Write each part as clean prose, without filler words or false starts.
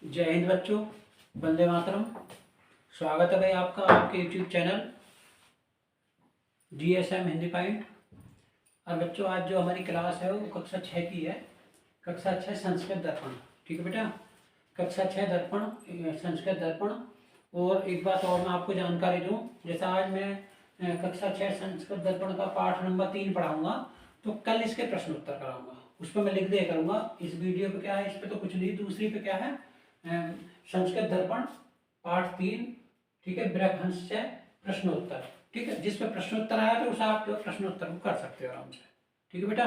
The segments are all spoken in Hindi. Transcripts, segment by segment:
जय हिंद बच्चों, वंदे मातरम। स्वागत है भाई आपका आपके YouTube channel GSM Hindi point. और बच्चों, आज जो हमारी क्लास है वो कक्षा 6 की है। कक्षा 6 संस्कृत दर्पण। ठीक है बेटा, कक्षा 6 दर्पण, संस्कृत दर्पण। और एक बात और मैं आपको जानकारी दूँ, जैसा आज मैं कक्षा 6 संस्कृत दर्पण का पाठ नंबर 3 पढ़ाऊँगा, तो कल इसके प्रश्न उत्तर कराऊँगा। उस पर मैं लिख दिया करूँगा। इस वीडियो पे क्या है, इस पर तो कुछ नहीं, दूसरी पे क्या है, संस्कृत दर्पण पाठ 3। ठीक है, बृहदहंस से प्रश्नोत्तर। ठीक है, जिस पे प्रश्नोत्तर आया तो उसे आप जो प्रश्नोत्तर को कर सकते हो आराम से। ठीक है बेटा,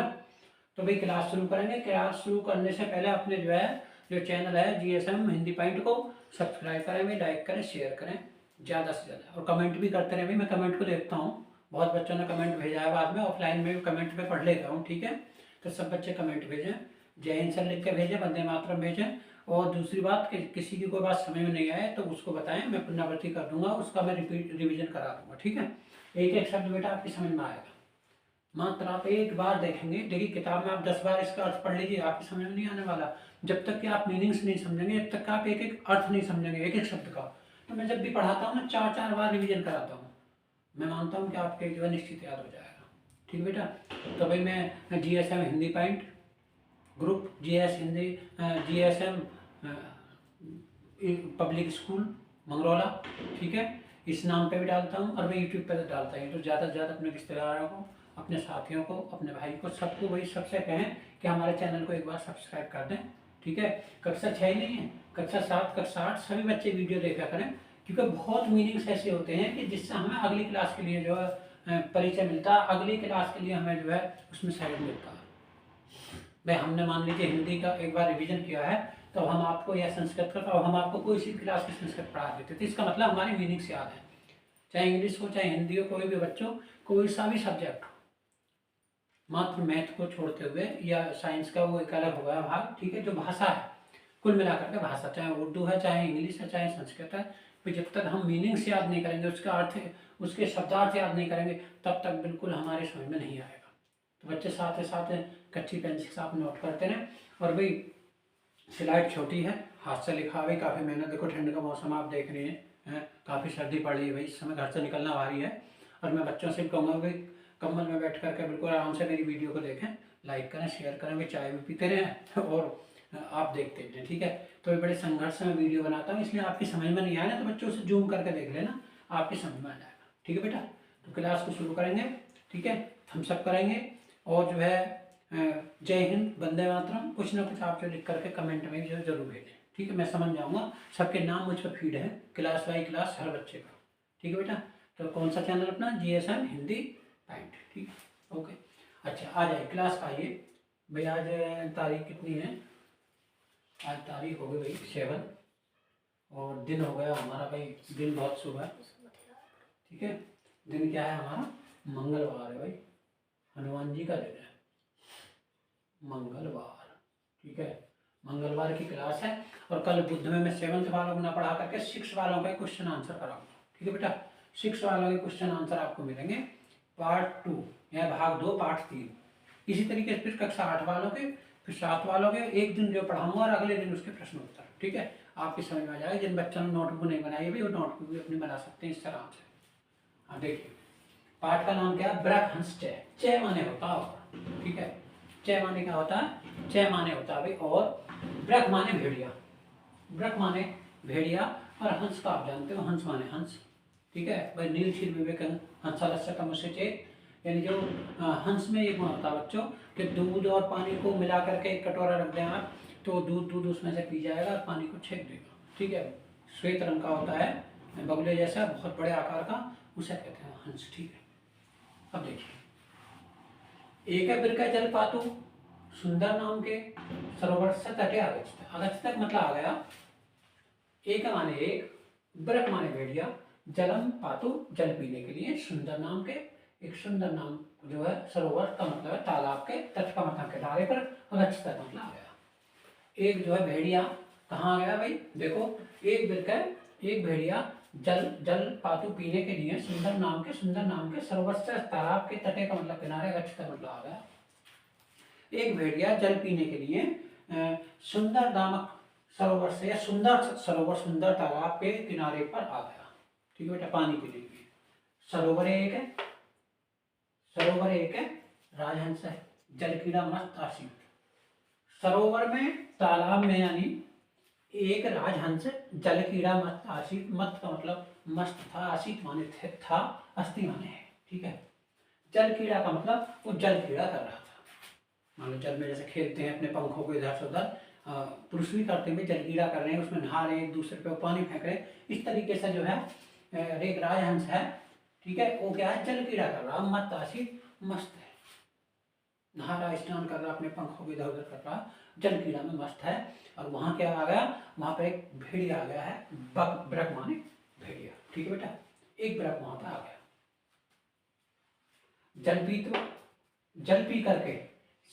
तो भाई क्लास शुरू करेंगे। क्लास शुरू करने से पहले अपने जो चैनल है GSM हिंदी पॉइंट को सब्सक्राइब करें, भाई लाइक करें, शेयर करें ज़्यादा से ज़्यादा, और कमेंट भी करते रहें। भाई मैं कमेंट को देखता हूँ, बहुत बच्चों ने कमेंट भेजा है, बाद में ऑफलाइन में भी कमेंट पे पढ़ लेता हूँ। ठीक है, तो सब बच्चे कमेंट भेजें, जय हिंद सर लिख के भेजें, वंदे मातरम भेजें। और दूसरी बात कि किसी की कोई बात समझ में नहीं आए तो उसको बताएं, मैं पुनरावृत्ति कर दूंगा, उसका मैं रिवीजन करा दूंगा। ठीक है, एक एक शब्द बेटा आपकी समझ में आएगा। मात्र आप एक बार देखेंगे, देखिए किताब में आप 10 बार इसका अर्थ पढ़ लीजिए, आपकी समझ में नहीं आने वाला। जब तक कि आप मीनिंग्स नहीं समझेंगे, जब तक आप एक एक अर्थ नहीं समझेंगे एक एक शब्द का। तो मैं जब भी पढ़ाता हूँ ना, 4-4 बार रिवीजन कराता हूँ। मैं मानता हूँ कि आपके जो है निश्चित याद हो जाएगा। ठीक है बेटा, तो भाई मैं GSM Hindi point group, GSM public school Mangraula, ठीक है, इस नाम पे भी डालता हूँ। और मैं यूट्यूब पे तो डालता ही, तो ज़्यादा से ज़्यादा अपने रिश्तेदारों को, अपने साथियों को, अपने भाई को, सबको वही सबसे कहें कि हमारे चैनल को एक बार सब्सक्राइब कर दें। ठीक है, कक्षा 6 ही नहीं है, कक्षा 7, कक्षा 8 सभी बच्चे वीडियो देखा करें, क्योंकि बहुत मीनिंग्स ऐसे होते हैं कि जिससे हमें अगली क्लास के लिए जो है परिचय मिलता है, अगली क्लास के लिए हमें जो है उसमें सहयोग मिलता है। भाई हमने मान लीजिए हिंदी का एक बार रिवीजन किया है, तो हम आपको, या संस्कृत का, तो हम आपको कोई सी क्लास की संस्कृत पढ़ा देते, तो इसका मतलब हमारी मीनिंग्स याद है। चाहे इंग्लिश हो, चाहे हिंदी हो, कोई भी बच्चों, कोई सा भी सब्जेक्ट हो, मात्र मैथ को छोड़ते हुए, या साइंस का वो एक अलग हो गया भाग। ठीक है, जो भाषा है, कुल मिलाकर के भाषा, चाहे उर्दू है, चाहे इंग्लिश है, चाहे संस्कृत है, तो जब तक हम मीनिंग्स याद नहीं करेंगे, उसका अर्थ, उसके शब्दार्थ याद नहीं करेंगे, तब तक बिल्कुल हमारे समझ में नहीं आएगा। तो बच्चे साथ ही साथ कच्ची पेंसिल से आप नोट करते रहें। और भाई स्लाइड छोटी है, हाथ से लिखा हुआ, काफ़ी मेहनत, देखो ठंड का मौसम आप देख रहे हैं, काफ़ी सर्दी पड़ रही है भाई, इस समय घर से निकलना भारी है। और मैं बच्चों से कहूँगा भाई कम्बल में बैठ करके बिल्कुल आराम से मेरी वीडियो को देखें, लाइक करें, शेयर करें, भाई चाय भी पीते रहें और आप देखते रहें। ठीक है, तो ये बड़े संघर्ष से मैं वीडियो बनाता हूँ, इसलिए आपकी समझ में नहीं आया ना, तो बच्चों से जूम करके देख लेना, आपकी समझ में आ जाएगा। ठीक है बेटा, तो क्लास को शुरू करेंगे। ठीक है, थम्स अप करेंगे, और जो है जय हिंद, वंदे मातरम, कुछ ना कुछ आप जो लिख करके कमेंट में जो जरूर भेजें। ठीक है, मैं समझ जाऊँगा, सबके नाम मुझ पर फीड है, क्लास बाई क्लास हर बच्चे का। ठीक है बेटा, तो कौन सा चैनल अपना, GSM हिंदी पॉइंट। ठीक है, ओके। अच्छा, आ जाए क्लास का, आइए भाई। आज तारीख कितनी है, आज तारीख हो गई भाई 7, और दिन हो गया हमारा भाई, दिन बहुत सुबह। ठीक है, दिन क्या है हमारा, मंगलवार है भाई, हनुमान जी का दिन है, मंगलवार। ठीक है, मंगलवार की क्लास है, और कल बुध में मैं 7th वालों को ना पढ़ा करके 6 वालों का क्वेश्चन आंसर कराऊंगा। ठीक है बेटा, 6 वालों के क्वेश्चन आंसर आपको मिलेंगे, पार्ट 2 या भाग 2 पार्ट 3। इसी तरीके से फिर कक्षा 8 वालों के, फिर 7 वालों के एक दिन जो पढ़ाऊंगा, और अगले दिन उसके प्रश्न उत्तर। ठीक है, आपकी समझ में आ जाएगा। जिन बच्चों ने नोटबुक नहीं बनाई है, वो नोटबुक भी अपनी बना सकते हैं इस तरह से। हाँ देखिए, पाठ का नाम क्या है, बृहदहंस चय। चय माने होता है, ठीक है, चय माने क्या होता है, चय माने होता है भाई, और बृहद माने भेड़िया, बृहद माने भेड़िया, और हंस का आप जानते हो, हंस माने हंस। ठीक है भाई, नील क्षीर विवेक हंसालस्य तमस्य चेत, यानी जो हंस में ये गुण होता है बच्चों, कि दूध और पानी को मिला करके एक कटोरा रख दें आप, तो दूध उसमें से पी जाएगा और पानी को छेक देगा। ठीक है, श्वेत रंग का होता है, बगुले जैसा, बहुत बड़े आकार का, उसे कहते हैं हंस। ठीक है, अब देखिए, एक बिरका जल पातु सुंदर नाम के सरोवर से तटे अगस्त्य। अगस्त्य मतलब आ गया, एक माने एक, बृक माने भेड़िया, जलम पातु जल पीने के लिए, सुंदर नाम के, एक सुंदर नाम जो है सरोवर का मतलब है तालाब के, तट का मतलब किनारे पर, अगस्त्य मतलब आ गया। एक जो है भेड़िया कहाँ गया भाई, देखो, एक बिरका, एक भेड़िया, जल पातु पीने के लिए, सुंदर नाम के सरोवर से तालाब के तटे का मतलब किनारे, अगस्त्य मतलब आ गया। एक भेड़िया जल पीने के लिए सुंदर नामक सरोवर से या सुंदर सरोवर, सुंदर तालाब के किनारे पर आ गया। ठीक है बेटा, पानी पीने के लिए। सरोवर एक है, सरोवर एक है, राजहंस है, जल कीड़ा मस्त आसीत। सरोवर में, तालाब में, यानी एक राजहंस जल कीड़ा मस्त आसीत। मस्त का मतलब मस्त था, आसीत माने था, अस्थि माने है। ठीक है, जल कीड़ा का मतलब वो जल कीड़ा कर रहा था। मान लो जल में जैसे खेलते हैं, अपने पंखों को इधर से उधर, पुरुष भी करते हुए जल कीड़ा कर रहे हैं, उसमें नहा रहे हैं, एक दूसरे पे पानी फेंक रहे हैं। इस तरीके से जो है एक राजहंस है, ठीक है, वो क्या है, जल कीड़ा कर रहा, मत आसीत, मस्त है, नहा रहा, स्नान कर रहा, अपने पंखों को इधर उधर कर रहा, जल कीड़ा में मस्त है। और वहां क्या आ गया, वहां पर एक भेड़िया आ गया है, ब्रक माने भेड़िया। ठीक है बेटा, एक ब्रक वहां पर आ गया। जल पी, तो जल पी करके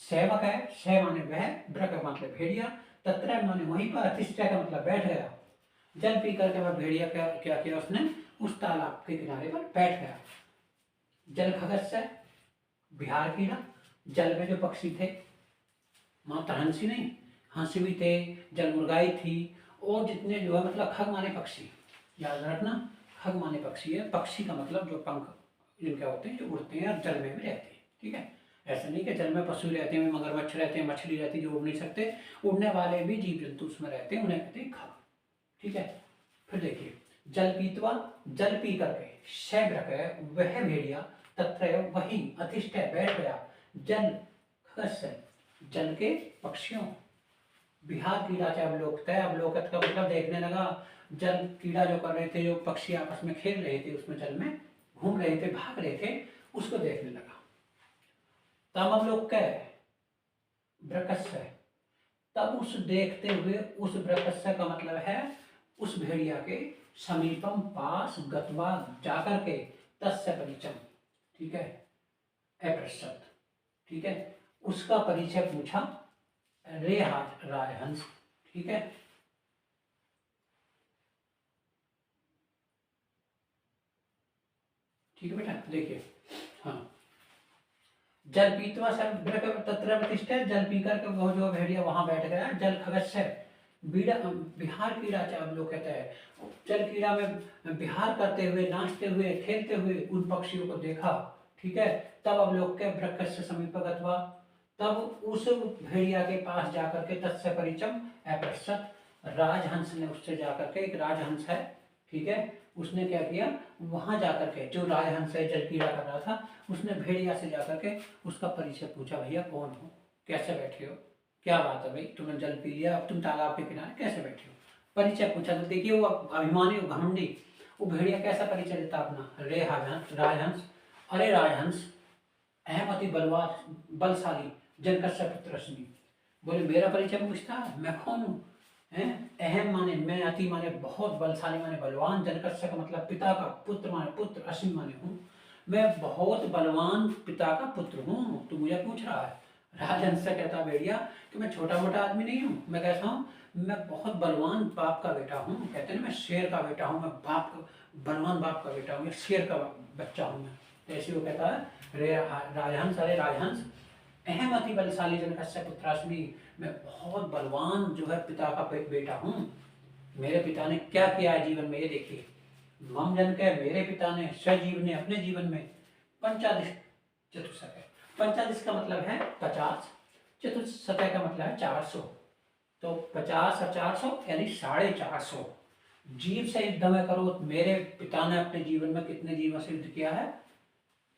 सेवक है, सै माने वह, ब्रक मतलब भेड़िया, तत्र माने वहीं पर, अतिष्ठा का मतलब बैठ गया। जल पी करके वह भेड़िया क्या क्या किया उसने, उस तालाब के किनारे पर बैठ गया। जल खगस्य, बिहार कीड़ा, जल में जो पक्षी थे, मात्र हंसी नहीं, हंसी भी थे, जल मुर्गाई थी, और जितने जो है मतलब खग माने पक्षी, याद रखना, खग माने पक्षी है। पक्षी का मतलब जो पंख जिनके होते हैं, जो उड़ते हैं और जल में भी रहते हैं। ठीक है, ऐसा नहीं कि जल में पशु रहते हैं, मगरमच्छ रहते हैं, मछली रहती है जो उड़ नहीं सकते, उड़ने वाले भी जीव जंतु उसमें रहते हैं, उन्हें कहते हैं खग। ठीक है, फिर देखिए, जल पीतवा, जल पी करके, शैब्रक है वह भेड़िया, तत्र वही, अतिष्ठ बैठ गया, जल खगस्य जल के पक्षियों, बिहार कीड़ा से अवलोकत है, अवलोकत का मतलब देखने लगा। जल कीड़ा जो कर रहे थे, जो पक्षी आपस में खेल रहे थे, उसमें जल में घूम रहे थे, भाग रहे थे, उसको देखने लगा। तब अवलोक ब्रकस्य, तब उस देखते हुए, उस ब्रकस्य का मतलब है उस भेड़िया के समीपम, पास, गत्वा जाकर के, तस्य परिचम, ठीक है, अपृच्छत्, ठीक है, उसका परिचय पूछा, रे राजहंस। ठीक है, ठीक है बेटा, देखिए, हाँ, जल पीतवा सब तत्र प्रतिष्ठा, जल पी करके वो जो भेड़िया वहां बैठ गया। जल खगस्य, बिहार कीड़ा चाहे हम लोग कहते हैं, जल कीड़ा में बिहार करते हुए, नाचते हुए, खेलते हुए उन पक्षियों को देखा। ठीक है, तब अब लोग के ब्रकस्य समीपगत हुआ, तब उस भेड़िया के पास जाकर के, तत्स्य परिचम अपृच्छत्, राजहंस ने उससे जाकर के, एक राजहंस है, ठीक है, उसने क्या किया, वहां जाकर के, जो राजहंस है जल कीड़ा कर रहा था, उसने भेड़िया से जाकर के उसका परिचय पूछा, भैया कौन हो, कैसे बैठे हो, क्या बात है भाई, तुमने जल पी लिया, अब तुम तालाब के किनारे कैसे बैठे हो, परिचय पूछा। तो देखिए वो अभिमानी, वो घमंडी, वो भेड़िया कैसा परिचय देता अपना, रे राजहंस, अरे राजहंस, अहम अति बलशाली जनकस्य पुत्र रश्मि। बोले मेरा परिचय पूछता है, मैं कौन हूँ, अहम माने मैं, अति माने बहुत, बलशाली माने बलवान, जनकस्य का मतलब पिता का, पुत्र माने पुत्र, अश्विन माने हूँ, मैं बहुत बलवान पिता का पुत्र हूँ, तू मुझे पूछ रहा है। राजहंस से कहता भेड़िया कि मैं छोटा मोटा आदमी नहीं हूँ, मैं कैसा हूँ, मैं बहुत बलवान बाप का बेटा हूँ, कहते हैं मैं शेर का बेटा हूँ, मैं बाप का, बलवान बाप का बेटा हूँ, मैं शेर का बच्चा हूँ मैं। तो ऐसे वो कहता है, रे राजहंस, अरे राजहंस, अहम अति बलशाली जनकस्य पुत्रास्मि, मैं बहुत बलवान जो है पिता का बेटा हूँ। मेरे पिता ने क्या किया है जीवन में, ये देखिए, मम जन के, मेरे पिता ने, सजीव ने अपने जीवन में, पंचादिश चतुष्शतय, पंचादिश का मतलब है 50, चतुष्शतय का मतलब है 400, तो 50 और 400 यानी 450 जीव से युद्ध में करो। मेरे पिता ने अपने जीवन में कितने जीवों से युद्ध किया है,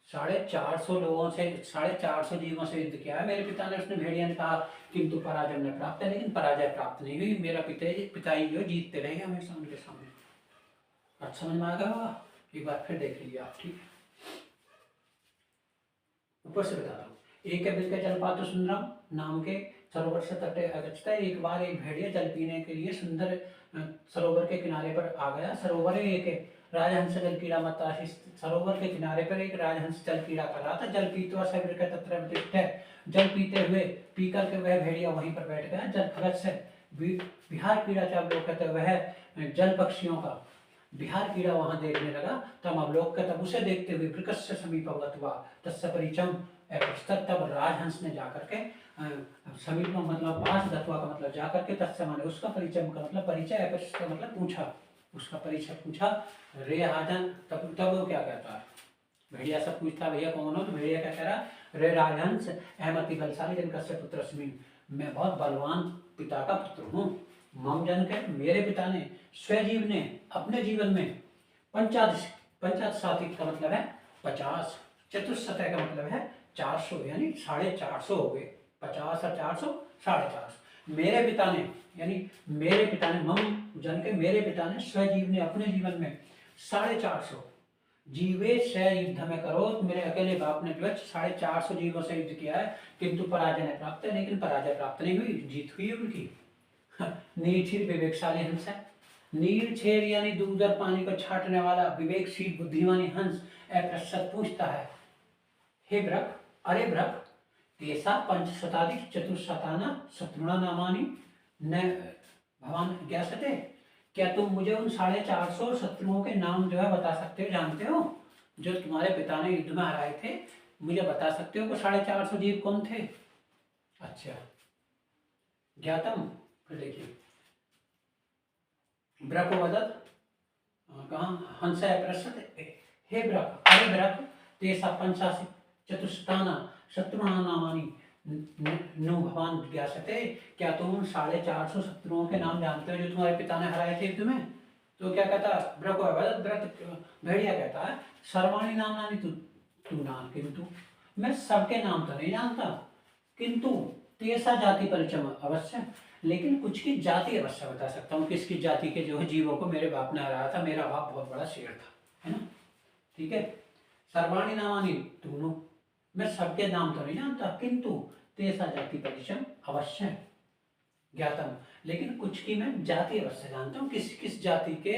450 लोगों से, 450 जीवों से युद्ध किया है मेरे पिता ने। उसने, भेड़िया ने कहा, किंतु पराजय न प्राप्त है, लेकिन पराजय प्राप्त नहीं हुई, मेरा पिताजी जो जीतते रहे हमेशा उनके सामने। अच्छा समझ में आ गया होगा, एक बार फिर देख लीजिए आप, ठीक है, ऊपर से बताता हूँ। एक बिल के जलपात सुंदरम नाम के सरोवर से तटे अगछता है। एक बार एक भेड़िया जल पीने के लिए सुंदर सरोवर के किनारे पर आ गया। सरोवर एक राजहंस जल कीड़ा मत, सरोवर के किनारे पर एक राजहंस जल कीड़ा कर रहा था। जल पीतवा सब्र का तत्र, जल पीते हुए, पी करके वह भेड़िया वहीं पर बैठ गया। जल खगत से, बिहार कीड़ा चाहे लोग कहते हैं, वह जल पक्षियों का बिहार कीड़ा वहां देखने लगा। तब अवलोक, तब उसे देखते हुए, प्रकस्य समीपवत हुआ, तस्य परिचम अपृष्ठत, तब राजहंस ने जाकर के समीप में मतलब पास गत्वा का मतलब जाकर के तत्समाने उसका परिचय का मतलब परिचय, अपृष्ठ का मतलब पूछा, उसका परिचय पूछा। रे राजन, तब वो क्या कहता है, भेड़िया से पूछता भैया कौन हो, तो भेड़िया क्या कह रहा, रे राजहंस अहमति बलशाली जन कश्यप पुत्र अस्मि, मैं बहुत बलवान पिता का पुत्र हूँ। मम जन के, मेरे पिता ने, स्वजीव ने, अपने जीवन में, पंचादश, पंचादश सातिक का मतलब है 50, चतुष्शतय का मतलब है 400, यानी 450 हो गए, 50 और 400 450। मेरे पिता ने, यानी मेरे पिता ने, मम जन के मेरे पिता ने, स्वजीव ने अपने जीवन में 450 जीवे से युद्ध में करो, तो मेरे अकेले बाप ने जो है 450 जीवों से युद्ध किया है, किंतु पराजय नहीं प्राप्त है, लेकिन पराजय प्राप्त नहीं हुई, जीत हुई है उनकी। नीर विवेकशाली हंस है, नीर छेर यानी दूधर पानी को छाटने वाला विवेकशील बुद्धिमानी हंस अप्रसत पूछता है, हे ब्रक, अरे ब्रक, तेसा पंचशताधिक चतुर्शताना शत्रुणा नामानी न भगवान ज्ञासते, क्या तुम मुझे उन 450 शत्रुओं के नाम जो है बता सकते हो, जानते हो, जो तुम्हारे पिता ने युद्ध में हराए थे, मुझे बता सकते हो कि 450 जीव कौन थे। अच्छा, ज्ञातम, फिर देखिए, ब्रक वदत, कहाँ, हंस प्रसत, हे ब्रक, अरे ब्रक, तेसा पंचाशी चतुष्टाना शत्रुणा नामानी नु भगवान ज्ञासते, क्या तुम 450 शत्रुओं के नाम जानते हो जो तुम्हारे पिता ने हराए थे युद्ध में। तो क्या कहता ब्रक भेड़िया कहता है, सर्वाणी नाम नानी तू नाम, किंतु मैं सबके नाम तो नहीं जानता, किंतु तेसा जाति परिचय अवश्य, लेकिन कुछ की जाति अवश्य बता सकता हूँ, किसकी जाति के जो है जीवों को मेरे बाप ने हराया था, मेरा बाप बहुत बड़ा शेर था, है ना, ठीक है। सर्वाणी नामानी दोनों, मैं सबके नाम तो नहीं जानता, किंतु तेसा जाति परिचय अवश्य ज्ञातम, लेकिन कुछ की मैं जाति अवश्य जानता हूँ, किस किस जाति के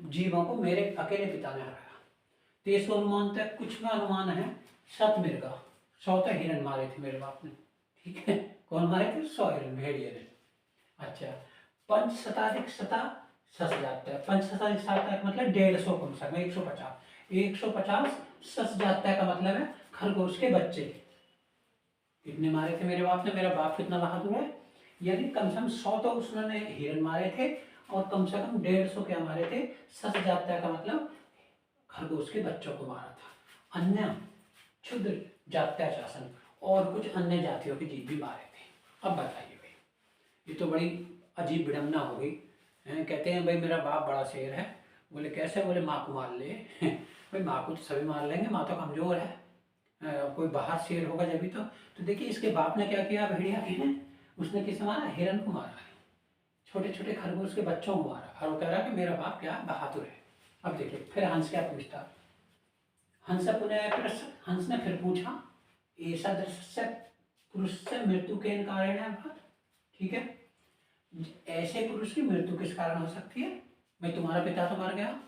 जीवों को मेरे अकेले पिता ने हराया। तेसो अनुमान तक, कुछ में अनुमान है 7 मिर्गा, 100 तो हिरन मारे थे मेरे बाप ने, ठीक है, कौन मारे थे, 100 हिरन भेड़िए ने। अच्छा, पंच शताधिक शता सस जाता है, पंच शताधिक शता का मतलब 150 कम से कम 150 सस जाता है का मतलब है खरगोश के बच्चे। कितने मारे थे मेरे बाप ने, मेरा बाप कितना बहादुर है, यानी कम से कम 100 तो उसने हिरन मारे थे, और कम से कम 150 क्या मारे थे, सस जाता का मतलब खरगोश के बच्चों को मारा था। अन्य क्षुद्र जात्या शासन, और कुछ अन्य जातियों के जीव भी मारे थे। अब बताइए भाई, ये तो बड़ी अजीब विडम्बना हो गई। कहते हैं भाई मेरा बाप बड़ा शेर है, बोले कैसे, बोले माँ को मार ले। भाई माँ को तो सभी मार लेंगे, माँ तो कमजोर है, कोई बाहर शेर होगा जब भी तो देखिए इसके बाप ने क्या किया, भेड़िया ने, उसने किसे मारा, हिरन को मारा है, छोटे छोटे खरगोश के बच्चों को मारा, और वो कह रहा कि मेरा बाप क्या बहादुर है। अब देखिए फिर हंस क्या पूछता, हंस पुनः हंस ने फिर पूछा, ऐसा दृश्य पुरुष से मृत्यु के कारण है, ठीक है, ऐसे पुरुष की मृत्यु किस कारण हो सकती है, मैं तुम्हारा पिता तो मर गया,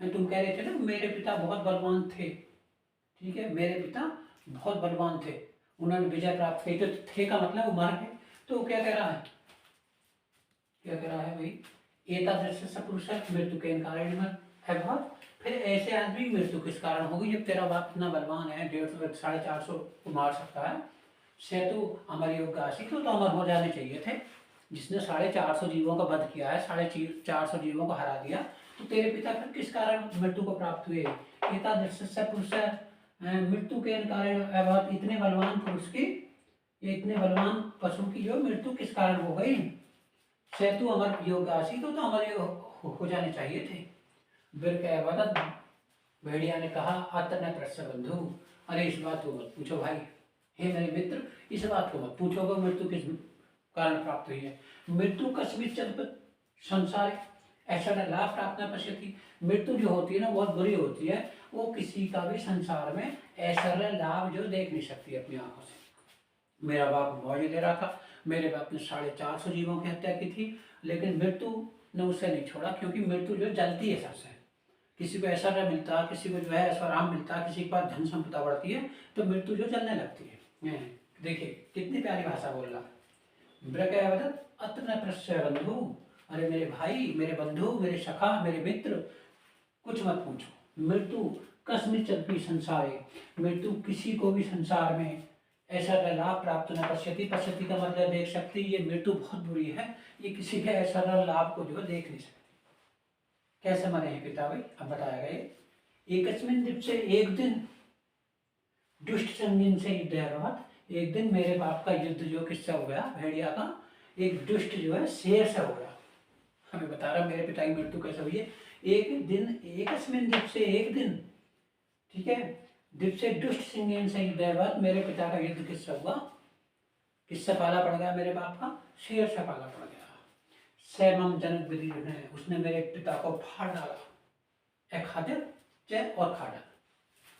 तुम कह रहे थे ना मेरे पिता बहुत बलवान थे, ठीक है, मेरे पिता बहुत बलवान थे, उन्होंने विजय प्राप्त की, तो थे का मतलब वो मर गए, तो क्या कह रहा है, क्या कह रहा है भाई, एतादृश से पुरुष मृत्यु के कारण है बहुत, फिर ऐसे आदमी की मृत्यु किस कारण होगी जब तेरा बाप इतना बलवान है, 150 450 को मार सकता है, सेतु अमर योग का आशिक, तो अमर हो जाने चाहिए थे, जिसने 450 जीवों का वध किया है, 450 जीवों को हरा दिया, तो तेरे पिता फिर किस कारण मृत्यु को प्राप्त हुए, एतादृश से पुरुष मृत्यु के कारण बहुत, इतने बलवान पुरुष की, इतने बलवान पशु की जो मृत्यु किस कारण हो गई, सेतु अमर योग आशिक, तो अमर योग हो जाने चाहिए थे। भेड़िया ने कहा, अतन प्रश्न बंधु, अरे इस बात को मत पूछो भाई, हे मेरे मित्र, इस बात को मत पूछो कि मृत्यु किस कारण प्राप्त हुई है, मृत्यु कस्मित संसार ऐसा लाभ प्राप्त न पश्यति, मृत्यु जो होती है ना बहुत बुरी होती है, वो किसी का भी संसार में ऐसा लाभ जो देख नहीं सकती अपनी आंखों से। मेरा बाप मौज ले रहा था, मेरे बाप ने 450 जीवों की हत्या की थी, लेकिन मृत्यु ने उसे नहीं छोड़ा, क्योंकि मृत्यु जो जलती है सबसे, किसी को ऐसा न मिलता, किसी को जो है ऐसा आराम मिलता, किसी के पास धन संपदा बढ़ती है तो मृत्यु जो जलने लगती है। देखिए कितनी प्यारी भाषा बोल रहा है, अत्र न प्रश्य बंधु, अरे मेरे भाई, मेरे बंधु, मेरे सखा, मेरे मित्र, कुछ मत पूछो, मृत्यु कस्मिंश्चिदपि संसारे, मृत्यु किसी को भी संसार में ऐसा लाभ प्राप्त न पश्यति। पश्यति का मतलब देख सकती, ये मृत्यु बहुत बुरी है, ये किसी के ऐसा लाभ को जो है देख नहीं सकती। कैसे मरे हैं पिता भाई, अब बताया गया। एकस्मिन् दिवसे, एक दिन, दुष्ट संगिन से युद्ध है, एक दिन मेरे बाप का युद्ध जो किससे हो गया, भेड़िया का एक दुष्ट जो है शेर से हो गया। हमें बता रहा मेरे पिता की मृत्यु कैसे हुई है। एक दिन, एकस्मिन् दिवसे, एक दिन, ठीक है, दिवसे दुष्ट सिंह से युद्ध, मेरे पिता का युद्ध किससे हुआ, किससे पाला पड़ गया मेरे बाप का, शेर से पाला पड़ गया। सैमम जनक विधि ने, उसने मेरे पिता को फाड़ डाला, एक खातिर जय और खाड़ा।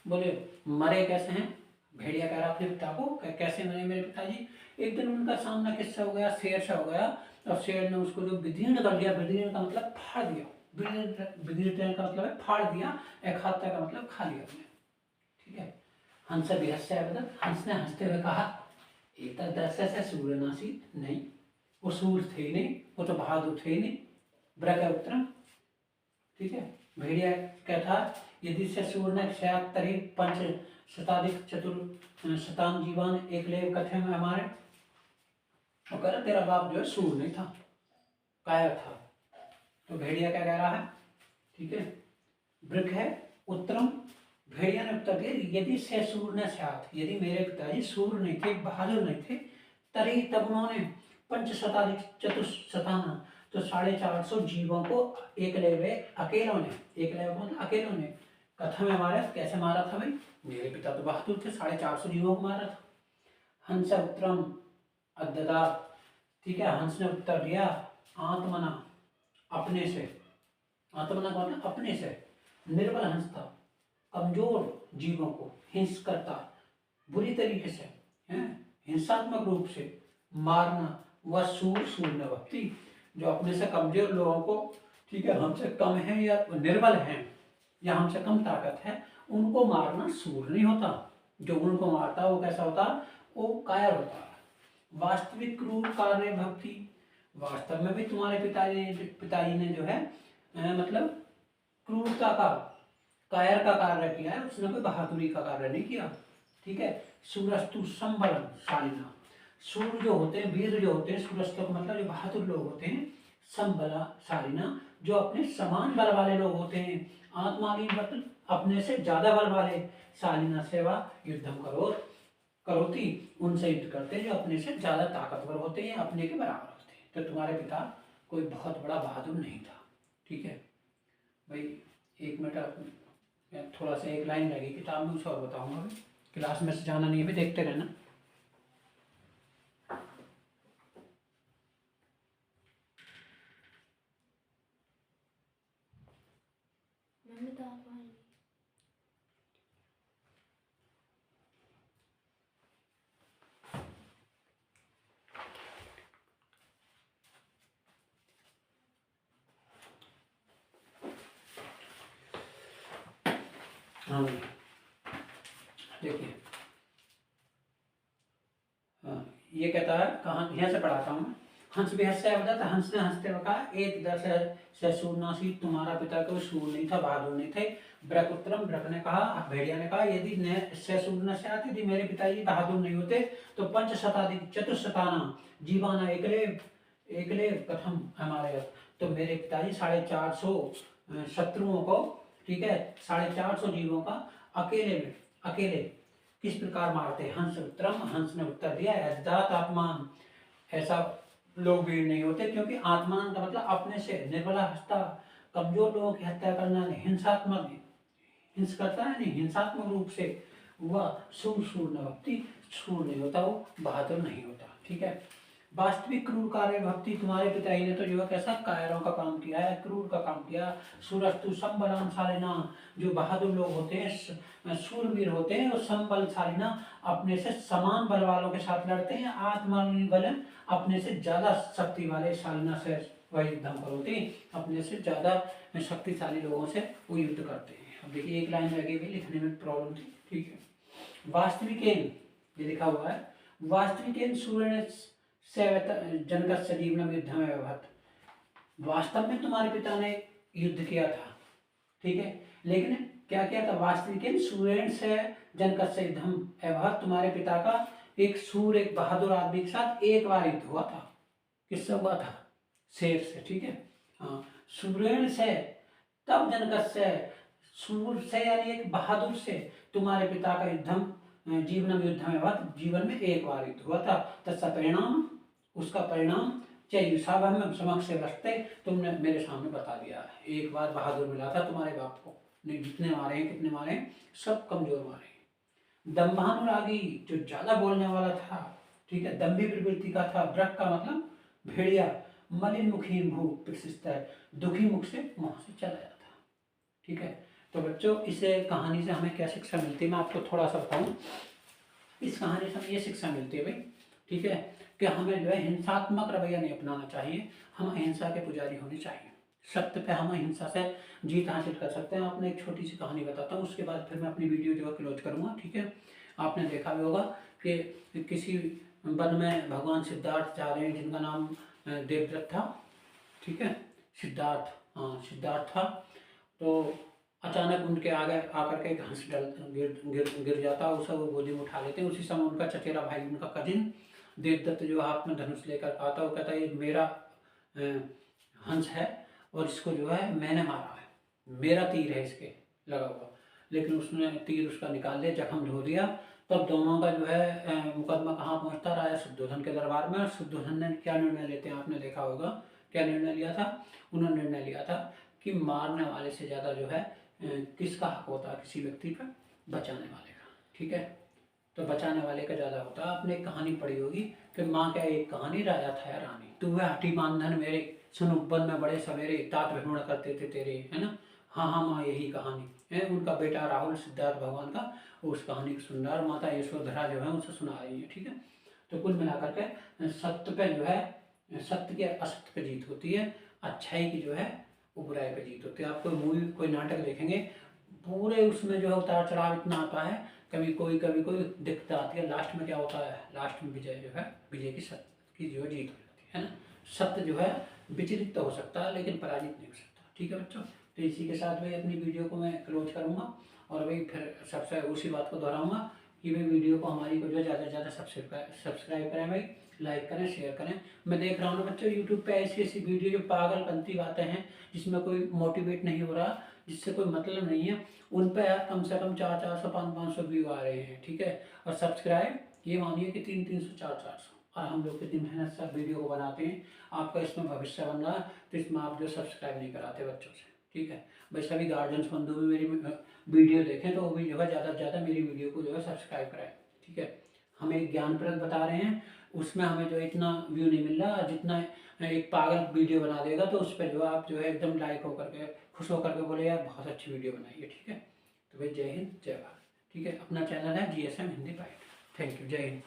बोले मरे कैसे हैं, भेड़िया कह रहा अपने पिता को कैसे मरे मेरे पिताजी। एक दिन उनका सामना किससे हो गया, शेर से हो गया, और शेर ने उसको जो विदीर्ण कर दिया, विदीर्ण का मतलब फाड़ दिया, विदीर्ण का मतलब है फाड़ दिया, एक हाथ का मतलब खा लिया उसने, ठीक है। हंस विहस्य, हंस ने हंसते हुए कहा, एक दर्शय से सूर्यनाशी, नहीं वो सूर थे ही नहीं, वो तो बहादुर थे ही नहीं। ब्रह उत्तरम, ठीक है। भेड़िया क्या था, यदि से सूर्य तरी पंच शताधिक चतुर शतान जीवान एक लेव कथे में हमारे, तो कह रहा तेरा बाप जो है सूर नहीं था, कायर था। तो भेड़िया क्या कह रहा है, ठीक है। वृक है उत्तरम, भेड़िया ने उत्तर दिया, यदि से सूर न साथ, यदि मेरे पिताजी सूर नहीं थे, बहादुर नहीं थे, तरी तब उन्होंने पंच शताधिक चतुशताना, तो 450 जीवों को एक लेवे अकेलों ने, एक लेवे मतलब अकेलों ने, कथा में मारा, कैसे मारा था भाई, मेरे पिता तो बहादुर थे, 450 जीवों को मारा था। हंस उत्तरम अद्ददा, ठीक है, हंस ने उत्तर दिया, आत्मना, अपने से, आत्मना का मतलब अपने से, निर्बल हंस था, कमजोर जीवों को हिंस करता, बुरी तरीके से, हिंसात्मक रूप से मारना, वह सूर न भक्ति, जो अपने से कमजोर लोगों को, ठीक है, हमसे कम है या निर्बल हैं या हमसे कम ताकत है, उनको मारना सूर नहीं होता। जो उनको मारता वो कैसा होता, वो कायर होता। वास्तविक क्रूर कार्य भक्ति, वास्तव में भी तुम्हारे पिताजी ने जो है मतलब क्रूरता का, कायर का कार्य किया है, उसने कोई बहादुरी का कार्य नहीं किया, ठीक है। सूरस्तु संबलम शालिना, सूर जो होते हैं, वीर जो होते हैं, सूरस्तु का मतलब जो बहादुर लोग होते हैं, संबला शालिना, जो अपने समान बल वाले लोग होते हैं, आत्माली मतलब अपने से ज्यादा बल वाले, शालिना सेवा युद्धम करो करोती, उनसे युद्ध करते हैं जो अपने से ज्यादा ताकतवर होते हैं, अपने के बराबर होते हैं। तो तुम्हारे पिता कोई बहुत बड़ा बहादुर नहीं था, ठीक है भाई। एक मिनट, थोड़ा सा एक लाइन लगी किताब में, उसे और बताऊंगा भाई, क्लास में से जाना नहीं है, देखते रहना। हाँ देखिए, हाँ ये कहता है, कहाँ यहाँ से पढ़ाता हूँ। हंस विहस्य अवदत, हंस ने हंसते हुए कहा, एक दर से सूरनासी, तुम्हारा पिता कोई सूर नहीं था, बहादुर नहीं थे। ब्रक उत्तरम, ब्रक ने कहा, भेड़िया ने कहा, यदि से सूरना से आती, यदि मेरे पिताजी बहादुर नहीं होते तो पंच शताधिक चतुशताना जीवाना, एकले कथम हमारे, तो मेरे पिताजी 450 शत्रुओं को, ठीक है, 450 जीवों का अकेले किस प्रकार मारते। हंस उत्तरम, हंस ने उत्तर दिया, अज्ञात आत्मान, ऐसा लोग भी नहीं होते, क्योंकि आत्मान का मतलब अपने से, निर्बला हस्ता, कमजोर लोगों की हत्या करना, हिंसात्मक हिंस करता है, नहीं हिंसात्मक रूप से, वह सूर न भक्ति, सूर नहीं होता, वो बहादुर नहीं होता, ठीक है। वास्तविक क्रूर कार्य भक्ति, तुम्हारे पिताजी ने तो जो है कैसा कायरों का काम किया है, क्रूर का काम किया। सूरस्तु संबलशालिना, जो बहादुर लोग होते हैं, सूरवीर होते हैं, और संबलशालिना अपने से समान बल वालों के साथ लड़ते हैं। आत्मबल अपने से ज्यादा शक्ति वाले, शालिना से वह युद्धम करोते, अपने से ज्यादा शक्तिशाली लोगों से वो युद्ध करते हैं। अब देखिए एक लाइन लगी हुई, लिखने में प्रॉब्लम थी, ठीक है। वास्तविकेन, ये लिखा हुआ है, वास्तविकेन सूर्य जनक से जीवन युद्ध में व्यवहत, वास्तव में तुम्हारे पिता ने युद्ध किया था, ठीक है, लेकिन क्या किया था, वास्तविक सूर्यन से जनकत से युद्धम अभवत, तुम्हारे पिता का एक सूर, एक बहादुर आदमी के साथ एक बार युद्ध हुआ था। किससे हुआ था? शेर से, ठीक है। हाँ, सूर्यन से, तब जनकत से, सूर से यानी एक बहादुर से तुम्हारे पिता का युद्धम जीवन में युद्ध में हुआ, जीवन में एक बार युद्ध हुआ था। तत्सा परिणाम, उसका परिणाम में समक्ष से बसते, तुमने मेरे सामने बता दिया है। एक बार बहादुर मिला था तुम्हारे बाप को, नहीं जितने मारे हैं, कितने मारे हैं, सब कमजोर मारे हैं। दम्भानुरागी, जो ज्यादा बोलने वाला था, ठीक है, दम्भी प्रवृत्ति का था। ब्रक का मतलब भेड़िया, मलिन मुखी भू प्रशिष्ट है, दुखी मुख से वहां से चला जाता, ठीक है। तो बच्चों, इस कहानी से हमें क्या शिक्षा मिलती है, मैं आपको थोड़ा सा बताऊं। इस कहानी से हमें ये शिक्षा मिलती है भाई, ठीक है, कि हमें जो है हिंसात्मक रवैया नहीं अपनाना चाहिए, हम अहिंसा के पुजारी होने चाहिए। सत्य पे हम अहिंसा से जीत हासिल कर सकते हैं। आपने एक छोटी सी कहानी बताता हूँ, उसके बाद फिर मैं अपनी वीडियो जो है क्लोज करूँगा, ठीक है। आपने देखा भी होगा कि किसी वन में भगवान सिद्धार्थ जा रहे हैं, जिनका नाम देवव्रत था, ठीक है, सिद्धार्थ, हाँ सिद्धार्थ था। तो अचानक उनके आगे आकर के एक हंस गिर जाता, उसे वो गोदी में उठा लेते हैं। उसी समय उनका चचेरा भाई, उनका कजिन देवदत्त, जो हाथ में धनुष लेकर आता, वो कहता है ये मेरा हंस है और इसको जो है मैंने मारा है, मेरा तीर है इसके लगा हुआ। लेकिन उसने तीर उसका निकाल लिया, जख्म धो दिया। तब दोनों का जो है मुकदमा कहाँ पहुँचता, राजा शुद्धोधन के दरबार में। शुद्धोधन ने क्या निर्णय लेते हैं, आपने देखा होगा, क्या निर्णय लिया था? उन्होंने निर्णय लिया था कि मारने वाले से ज़्यादा जो है किसका हक होता है किसी व्यक्ति पर? बचाने वाले का, ठीक है। तो बचाने वाले का ज़्यादा होता है। आपने एक कहानी पढ़ी होगी कि माँ क्या एक कहानी, राजा था या रानी, तू वह हठी मानधन मेरे, सुन वन में बड़े सवेरे, तात भ्रमण करते थे तेरे, है ना। हाँ हाँ माँ, यही कहानी है। उनका बेटा राहुल सिद्धार्थ भगवान का उस कहानी को सुन रहा है, और माता यशोधरा जो है उसे सुना रही है, ठीक है। तो कुल मिलाकर के सत्य पे जो है, सत्य के असत्य पे जीत होती है, अच्छाई की जो है वो बुराई पे जीत होती है। आप कोई मूवी, कोई नाटक देखेंगे, पूरे उसमें जो है उतार चढ़ाव इतना आता है, कभी कोई दिक्कत आती है, लास्ट में क्या होता है, लास्ट में विजय जो है, विजय की सत्य की जो है जीत हो जाती है ना। सत्य जो है विचलित तो हो सकता है, लेकिन पराजित नहीं हो सकता, ठीक है बच्चों। तो इसी के साथ भाई अपनी वीडियो को मैं क्लोज करूँगा, और भाई फिर सबसे उसी बात को दोहराऊंगा कि भाई वीडियो को हमारी को जो है ज़्यादा से ज़्यादा सब्सक्राइब करें भाई, लाइक करें, शेयर करें। मैं देख रहा हूँ ना बच्चों, यूट्यूब पे ऐसी ऐसी वीडियो जो पागलपंती बातें हैं, जिसमें कोई मोटिवेट नहीं हो रहा, जिससे कोई मतलब नहीं है, उन पर यार कम से कम 400-400 500-500 व्यू आ रहे हैं, ठीक है। और सब्सक्राइब ये मानिए कि 300-300 400-400। और हम लोग कितनी मेहनत से वीडियो को बनाते हैं, आपका इसमें भविष्य बन रहा है, तो इसमें आप जो सब्सक्राइब नहीं कराते बच्चों से, ठीक है। भाई सभी गार्जियंस बंधु भी मेरी वीडियो देखें, तो वो भी जो है ज़्यादा से ज़्यादा मेरी वीडियो को जो है सब्सक्राइब कराएं, ठीक है। हमें एक ज्ञानप्रद बता रहे हैं, उसमें हमें जो इतना व्यू नहीं मिल रहा, जितना एक पागल वीडियो बना देगा तो उस पर जो आप जो है एकदम लाइक होकर के, खुश होकर के बोले यार बहुत अच्छी वीडियो बनाई है, ठीक है। तो भाई जय हिंद जय भारत, ठीक है। अपना चैनल है GSM Hindi byte. Thank you, Jai Hind.